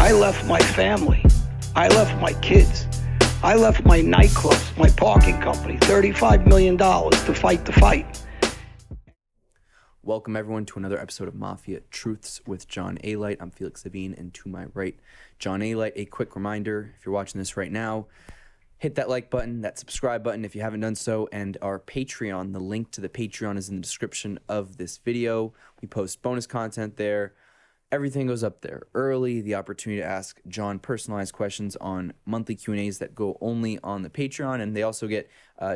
I left my family. I left my kids. I left my nightclubs, my parking company, $35 million to fight the fight. Welcome everyone to another episode of Mafia Truths with John Alite. I'm Felix Savine, and to my right, John Alite. A quick reminder, if you're watching this right now, hit that like button, that subscribe button if you haven't done so, and our Patreon. The link to the Patreon is in the description of this video. We post bonus content there. Everything goes up there early, the opportunity to ask John personalized questions on monthly Q&As that go only on the Patreon, and they also get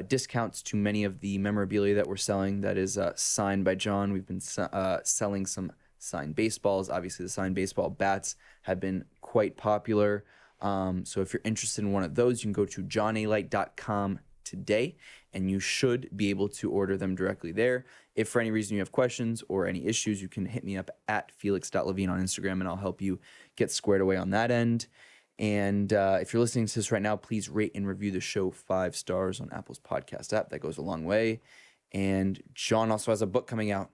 discounts to many of the memorabilia that we're selling that is signed by John. We've been selling some signed baseballs. Obviously, the signed baseball bats have been quite popular. So if you're interested in one of those, you can go to johnalite.com today, and you should be able to order them directly there. If for any reason you have questions or any issues, you can hit me up at felix.levine on Instagram, and I'll help you get squared away on that end. And if you're listening to this right now, please rate and review the show 5 stars on Apple's podcast app. That goes a long way. And John also has a book coming out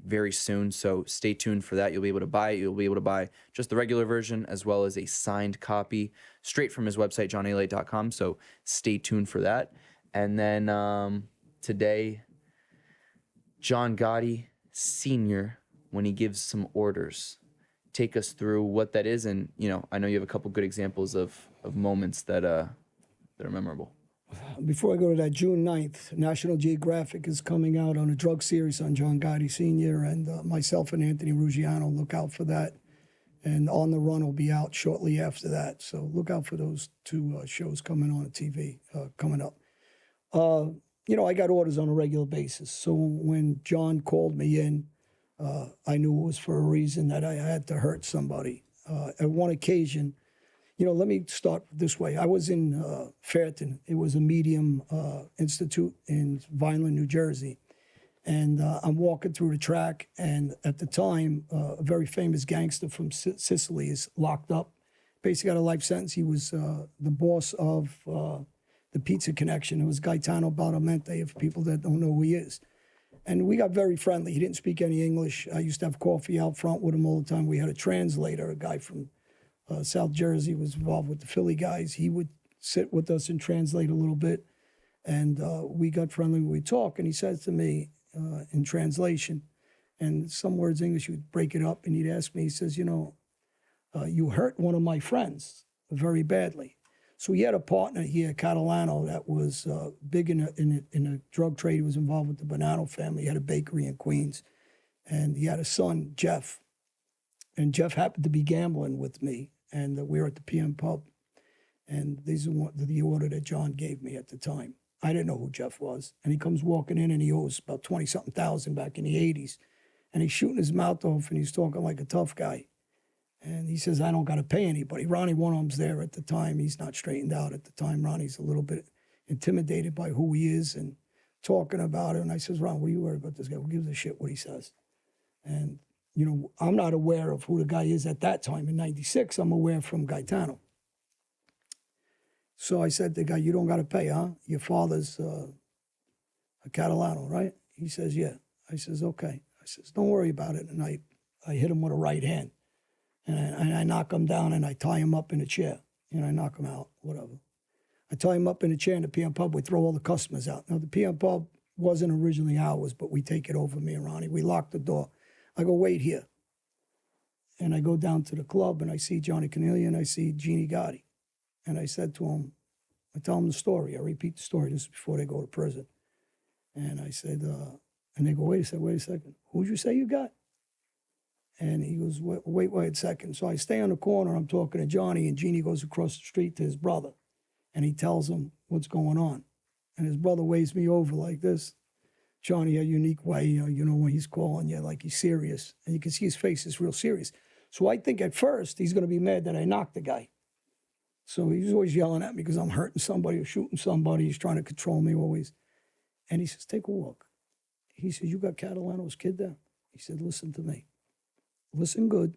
very soon, so stay tuned for that. You'll be able to buy it. You'll be able to buy just the regular version as well as a signed copy straight from his website, johnalite.com, so stay tuned for that. And then today, John Gotti Sr., when he gives some orders, take us through what that is. And, you know, I know you have a couple good examples of moments that are memorable. Before I go to that, June 9th, National Geographic is coming out on a drug series on John Gotti Sr., and myself and Anthony Ruggiano, look out for that. And On the Run will be out shortly after that. So look out for those 2 shows coming on TV coming up. You know, I got orders on a regular basis. So when John called me in, I knew it was for a reason, that I had to hurt somebody. At one occasion, you know, let me start this way. I was in Fairton. It was a medium institute in Vineland, New Jersey. And I'm walking through the track, and at the time, a very famous gangster from Sicily is locked up. Basically got a life sentence. He was the boss of the Pizza Connection. It was Gaetano Badalamenti, for people that don't know who he is. And we got very friendly. He didn't speak any English. I used to have coffee out front with him all the time. We had a translator, a guy from South Jersey, was involved with the Philly guys. He would sit with us and translate a little bit. And we got friendly. We talk, and he says to me in translation, and some words English, he would break it up, and he'd ask me, he says, you know, you hurt one of my friends very badly. So he had a partner here, Catalano, that was big in a drug trade. He was involved with the Bonanno family. He had a bakery in Queens. And he had a son, Jeff. And Jeff happened to be gambling with me. And we were at the PM Pub. And these are the order that John gave me at the time. I didn't know who Jeff was. And he comes walking in, and he owes about 20-something thousand back in the 80s. And he's shooting his mouth off, and he's talking like a tough guy. And he says, I don't got to pay anybody. Ronnie One-Arm's there at the time. He's not straightened out at the time. Ronnie's a little bit intimidated by who he is and talking about it. And I says, Ron, what are you worried about this guy? Who gives a shit what he says? And, you know, I'm not aware of who the guy is at that time. In 96, I'm aware from Gaetano. So I said to the guy, you don't got to pay, huh? Your father's a Catalano, right? He says, yeah. I says, okay. I says, don't worry about it. And I hit him with a right hand. And I knock him down, and I tie him up in a chair. And I knock him out, whatever. I tie him up in a chair in the PM Pub. We throw all the customers out. Now, the PM Pub wasn't originally ours, but we take it over, me and Ronnie. We lock the door. I go, wait here. And I go down to the club, and I see Johnny Cornelia, and I see Jeannie Gotti. And I said to him, I tell him the story. I repeat the story. This is before they go to prison. And I said, and they go, wait a second. Who'd you say you got? And he goes, wait a second. So I stay on the corner. I'm talking to Johnny, and Jeannie goes across the street to his brother. And he tells him what's going on. And his brother waves me over like this. Johnny, a unique way, you know, when he's calling you, like he's serious. And you can see his face is real serious. So I think at first he's going to be mad that I knocked the guy. So he's always yelling at me because I'm hurting somebody or shooting somebody. He's trying to control me always. And he says, take a walk. He says, you got Catalano's kid there? He said, listen to me. Listen good.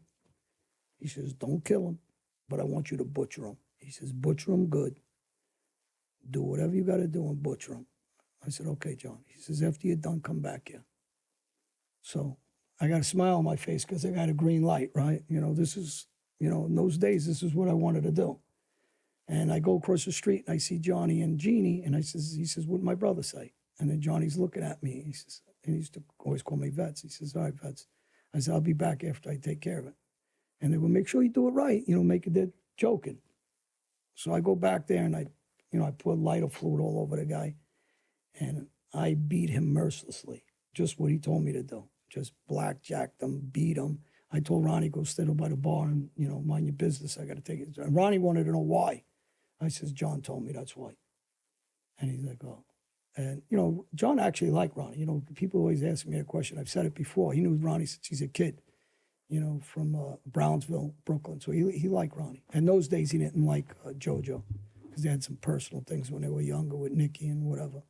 He says, don't kill him, but I want you to butcher him. He says, butcher him good. Do whatever you got to do and butcher him. I said, okay, John. He says, after you're done, come back here. So I got a smile on my face because I got a green light, right? You know, this is You know, in those days, this is what I wanted to do. And I go across the street and I see Johnny and Jeannie, and he says, what did my brother say? And then Johnny's looking at me. He says, and he used to always call me Vets. He says, all right, Vets. I said, I'll be back after I take care of it. And they will make sure you do it right, you know, make it, they're joking. So I go back there and I put lighter fluid all over the guy, and I beat him mercilessly. Just what he told me to do. Just blackjacked him, beat him. I told Ronnie, go sit by the bar and, you know, mind your business. I got to take it. And Ronnie wanted to know why. I says, John told me that's why. And he's like, oh. And, you know, John actually liked Ronnie. You know, people always ask me a question. I've said it before. He knew Ronnie since he's a kid, you know, from Brownsville, Brooklyn. So he liked Ronnie. And those days he didn't like JoJo because they had some personal things when they were younger with Nikki and whatever.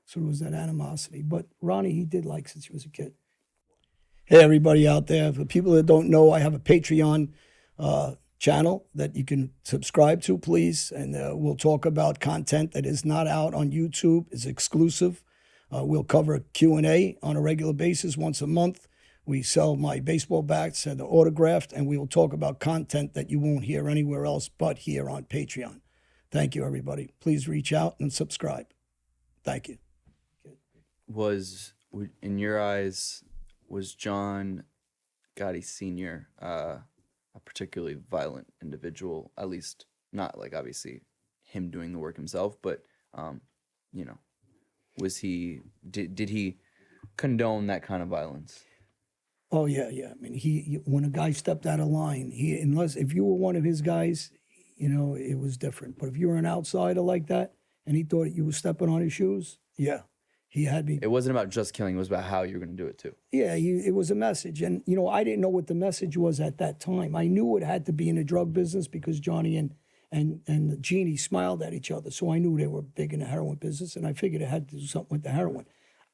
So there was that animosity. But Ronnie he did like since he was a kid. Hey, everybody out there. For people that don't know, I have a Patreon channel that you can subscribe to, please. And we'll talk about content that is not out on YouTube. It's exclusive. We'll cover Q&A on a regular basis once a month. We sell my baseball bats and they're autographed, and we will talk about content that you won't hear anywhere else but here on Patreon. Thank you, everybody. Please reach out and subscribe. Thank you. In your eyes, was John Gotti Sr. A particularly violent individual? At least not like obviously him doing the work himself, but you know, was he did he condone that kind of violence? Oh yeah. I mean, he when a guy stepped out of line, unless if you were one of his guys, you know, it was different. But if you were an outsider like that and he thought you were stepping on his shoes, yeah. He had me. It wasn't about just killing. It was about how you were going to do it too. Yeah, it was a message. And, you know, I didn't know what the message was at that time. I knew it had to be in the drug business because Johnny and Jeannie smiled at each other. So I knew they were big in the heroin business, and I figured it had to do something with the heroin.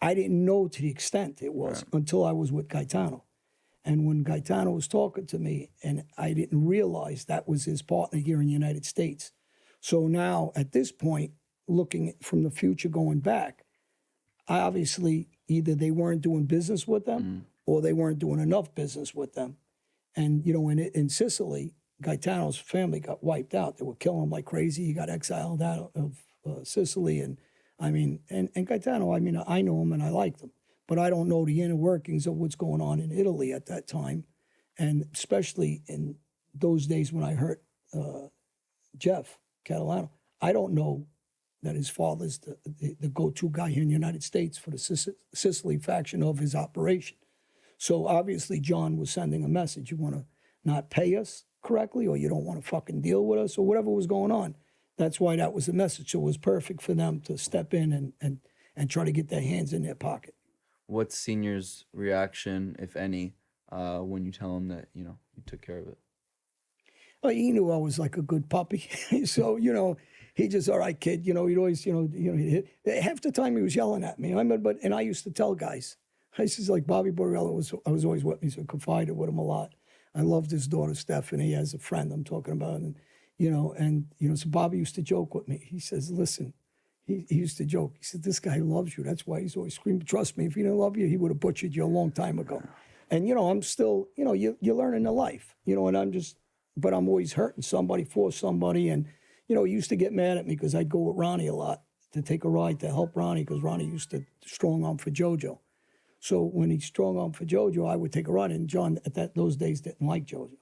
I didn't know to the extent it was until I was with Gaetano. And when Gaetano was talking to me, and I didn't realize that was his partner here in the United States. So now, at this point, looking from the future going back, obviously, either they weren't doing business with them or they weren't doing enough business with them. And, you know, in Sicily, Gaetano's family got wiped out. They were killing him like crazy. He got exiled out of Sicily. And, I mean, and Gaetano, I mean, I know him and I like him. But I don't know the inner workings of what's going on in Italy at that time. And especially in those days when I heard Jeff Catalano, I don't know that his father's the go-to guy here in the United States for the Sicily faction of his operation. So obviously John was sending a message. You want to not pay us correctly, or you don't want to fucking deal with us, or whatever was going on. That's why that was the message. So it was perfect for them to step in and try to get their hands in their pocket. What's Senior's reaction, if any, when you tell him that, you know, you took care of it? Well, he knew I was like a good puppy. So, you know, he just, all right, kid, you know, he'd always, half the time he was yelling at me. And I used to tell guys, I says like Bobby Borrello I was always with me, so I confided with him a lot. I loved his daughter, Stephanie, as a friend I'm talking about. And, so Bobby used to joke with me. He says, listen, he used to joke. He said, this guy loves you. That's why he's always screaming. Trust me, if he didn't love you, he would have butchered you a long time ago. And, I'm still, you're learning the life, and but I'm always hurting somebody for somebody. And, he used to get mad at me because I'd go with Ronnie a lot to take a ride to help Ronnie, because Ronnie used to strong arm for JoJo. So when he strong arm for JoJo, I would take a ride. And John, at those days, didn't like JoJo.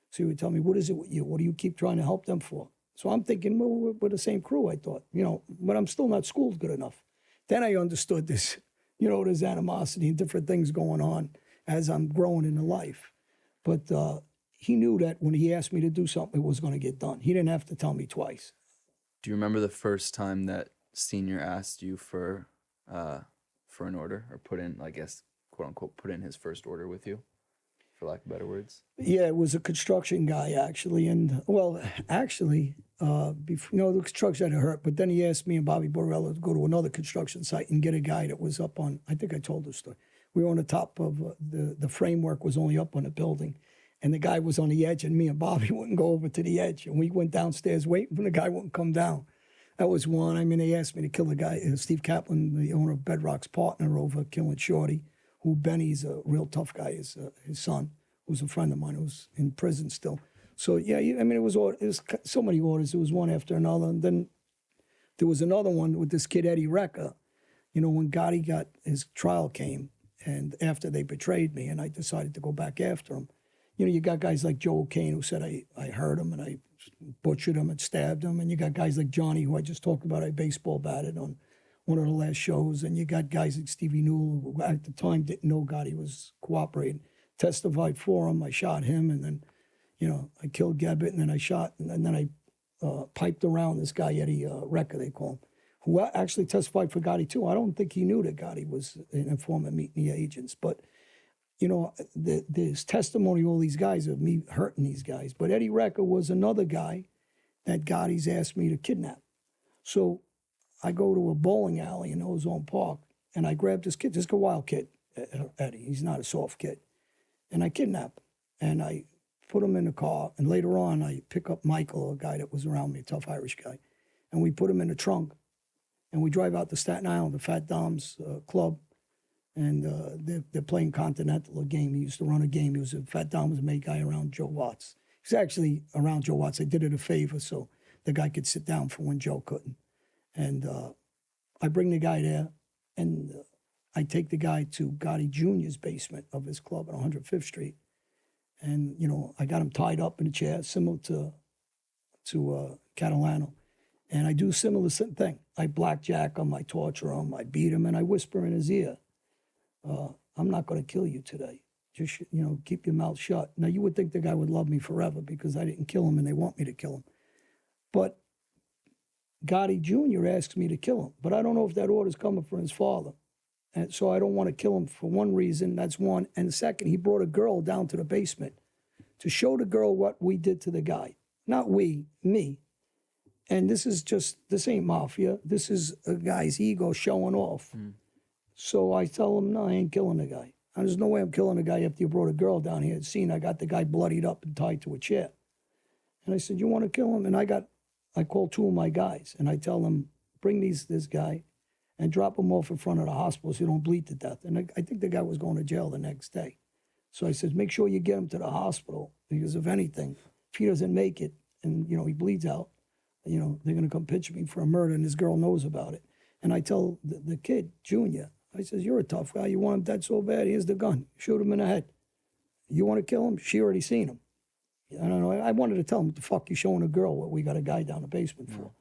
So he would tell me, what is it with you? What do you keep trying to help them for? So I'm thinking, well, we're the same crew, I thought, but I'm still not schooled good enough. Then I understood this, there's animosity and different things going on as I'm growing in the life. But he knew that when he asked me to do something, it was going to get done. He didn't have to tell me twice. Do you remember the first time that Senior asked you for an order, or put in, I guess, quote unquote, put in his first order with you, for lack of better words? Yeah, it was a construction guy, actually. And, the construction had hurt, but then he asked me and Bobby Borrello to go to another construction site and get a guy that was up on, I think I told this story. We were on the top of, the framework was only up on the building, and the guy was on the edge, and me and Bobby wouldn't go over to the edge. And we went downstairs waiting for the guy wouldn't come down. That was one. I mean, they asked me to kill the guy, Steve Kaplan, the owner of Bedrock's partner, over killing Shorty, who Benny's a real tough guy, his son, who's a friend of mine who's in prison still. So yeah, I mean, it was so many orders. It was one after another, and then there was another one with this kid Eddie Recca. You know, when Gotti got his trial came, and after they betrayed me, and I decided to go back after him. You know, you got guys like Joe O'Kane who said I hurt him and I butchered him and stabbed him, and you got guys like Johnny who I just talked about. I baseball batted on one of the last shows, and you got guys like Stevie Newell who at the time didn't know Gotti was cooperating, testified for him. I shot him, and then, you know, I killed Gebbit, and then I shot, and then I piped around this guy, Eddie Recca, they call him, who actually testified for Gotti too. I don't think he knew that Gotti was an informant meeting the agents, but, you know, there's testimony of all these guys of me hurting these guys. But Eddie Recca was another guy that Gotti's asked me to kidnap. So I go to a bowling alley in Ozone Park, and I grab this kid, just a wild kid, Eddie. He's not a soft kid. And I kidnap him, and I put him in the car, and later on I pick up Michael, a guy that was around me, a tough Irish guy, and we put him in the trunk, and we drive out to Staten Island, the Fat Dom's club, and they're playing Continental, a game. He used to run a game. Fat Dom was a made guy around Joe Watts. He's actually around Joe Watts. I did it a favor so the guy could sit down for when Joe couldn't. And I bring the guy there, and I take the guy to Gotti Jr.'s basement of his club on 105th Street. And, you know, I got him tied up in a chair, similar to Catalano. And I do a similar thing. I blackjack him, I torture him, I beat him, and I whisper in his ear, I'm not going to kill you today. Just, you know, keep your mouth shut. Now, you would think the guy would love me forever because I didn't kill him and they want me to kill him. But Gotti Jr. asks me to kill him. But I don't know if that order's coming from his father. And so I don't want to kill him for one reason. That's one. And second, he brought a girl down to the basement to show the girl what we did to the guy. Not we, me. And this ain't mafia. This is a guy's ego showing off. Mm. So I tell him, no, I ain't killing the guy. And there's no way I'm killing a guy after you brought a girl down here. I got the guy bloodied up and tied to a chair. And I said, you want to kill him? And I called two of my guys, and I tell them, bring this guy and drop him off in front of the hospital so he don't bleed to death. And I think the guy was going to jail the next day. So I said, make sure you get him to the hospital, because if anything, if he doesn't make it and, you know, he bleeds out, you know, they're going to come pitch me for a murder, and this girl knows about it. And I tell the kid, Junior, I says, you're a tough guy. You want him dead so bad? Here's the gun. Shoot him in the head. You want to kill him? She already seen him. I don't know. I wanted to tell him, what the fuck you showing a girl what we got a guy down the basement for?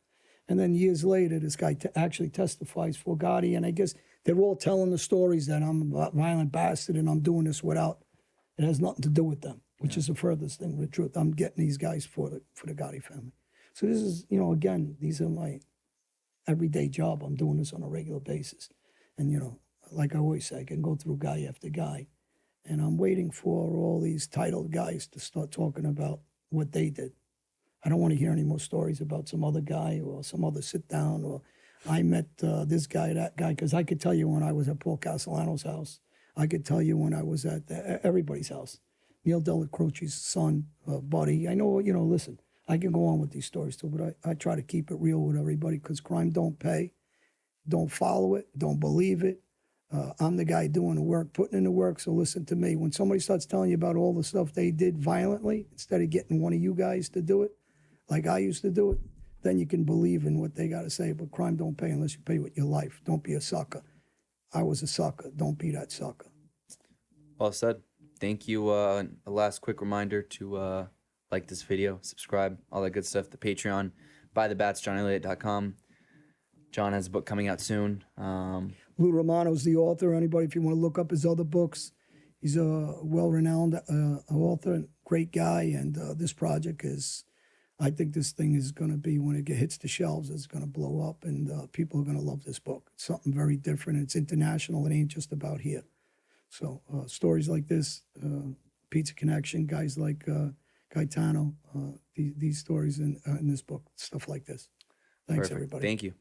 And then years later, this guy actually testifies for Gotti, and I guess they're all telling the stories that I'm a violent bastard and I'm doing this without, it has nothing to do with them, which is the furthest thing with the truth. I'm getting these guys for the Gotti family. So this is, you know, again, these are my everyday job. I'm doing this on a regular basis. And, you know, like I always say, I can go through guy after guy, and I'm waiting for all these titled guys to start talking about what they did. I don't want to hear any more stories about some other guy or some other sit down or I met this guy, that guy, because I could tell you when I was at Paul Castellano's house. I could tell you when I was at everybody's house. Neil Delacroce's son, Buddy. I know, you know, listen, I can go on with these stories too, but I try to keep it real with everybody because crime don't pay. Don't follow it. Don't believe it. I'm the guy doing the work, putting in the work, so listen to me. When somebody starts telling you about all the stuff they did violently, instead of getting one of you guys to do it, like I used to do it, then you can believe in what they got to say. But crime don't pay unless you pay with your life. Don't be a sucker. I was a sucker. Don't be that sucker. Well said. Thank you. A last quick reminder to like this video, subscribe, all that good stuff. The Patreon, buythebats.johnelliott.com. John has a book coming out soon. Lou Romano's the author. Anybody, if you want to look up his other books, he's a well-renowned author, great guy. And this project is, I think this thing is going to be, when it hits the shelves, it's going to blow up, and people are going to love this book. It's something very different. It's international. It ain't just about here. So stories like this, Pizza Connection, guys like Gaetano, these stories in this book, stuff like this. Thanks, Perfect. everybody. Thank you.